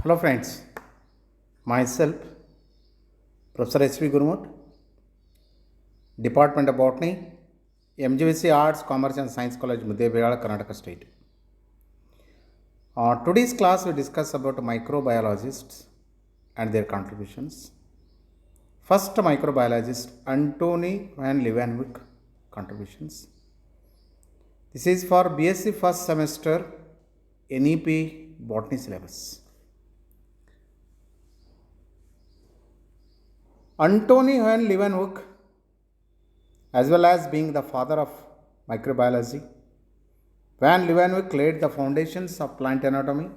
Hello friends, myself Professor S.V. Gurmut, Department of Botany, MGVC Arts, Commerce and Science College, Muddebeyala, Karnataka State. Today's class we discuss about microbiologists and their contributions. First microbiologist Antony van Leeuwenhoek contributions. This is for BSc first semester NEP Botany syllabus. Antony van Leeuwenhoek, as well as being the father of microbiology, Van Leeuwenhoek laid the foundations of plant anatomy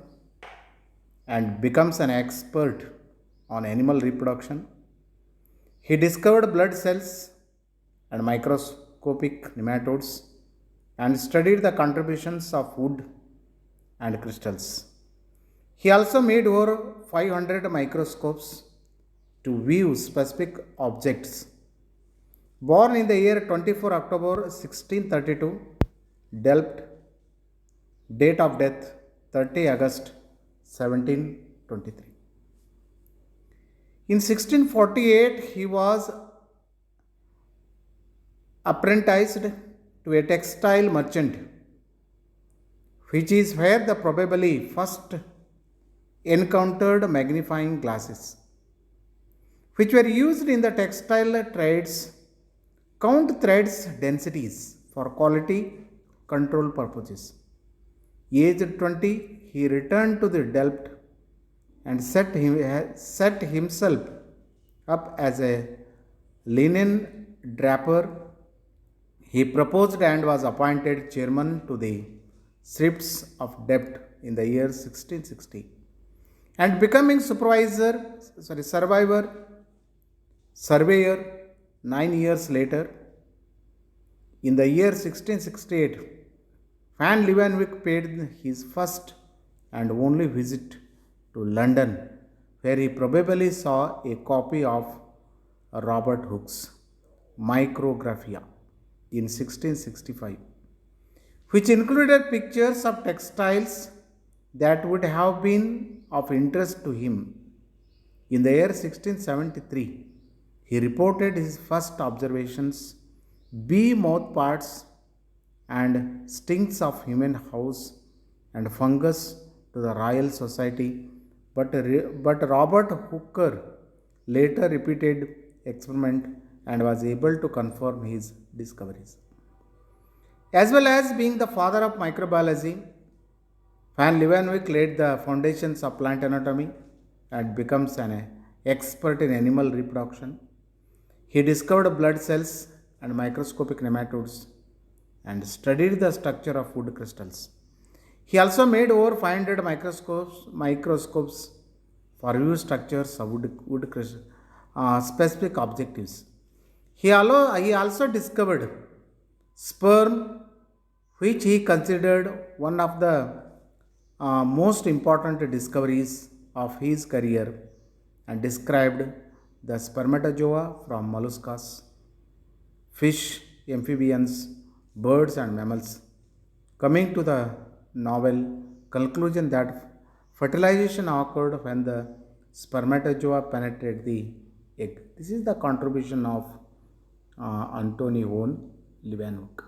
and becomes an expert on animal reproduction. He discovered blood cells and microscopic nematodes and studied the contributions of wood and crystals. He also made over 500 microscopes to view specific objects. Born in the year 24 October 1632, Delft. Date of death 30 August 1723. In 1648, he was apprenticed to a textile merchant, which is where the probably first encountered magnifying glasses, which were used in the textile trades, count threads densities for quality control purposes. Aged 20, he returned to the Delft and set himself up as a linen draper. He proposed and was appointed chairman to the Shrifts of Delft in the year 1660, and becoming surveyor 9 years later. In the year 1668, Van Leeuwenhoek paid his first and only visit to London, where he probably saw a copy of Robert Hooke's Micrographia in 1665, which included pictures of textiles that would have been of interest to him. In the year 1673, he reported his first observations, bee mouth parts and stings of human house and fungus to the Royal Society, but Robert Hooker later repeated experiment and was able to confirm his discoveries. As well as being the father of microbiology, Van Leeuwenhoek laid the foundations of plant anatomy and becomes an expert in animal reproduction. He discovered blood cells and microscopic nematodes and studied the structure of wood crystals. He also made over 500 microscopes for view structures of wood crystals, specific objectives. He also discovered sperm, which he considered one of the most important discoveries of his career, and described the spermatozoa from molluscs, fish, amphibians, birds and mammals, coming to the novel conclusion that fertilization occurred when the spermatozoa penetrated the egg. This is the contribution of Antony van Leeuwenhoek.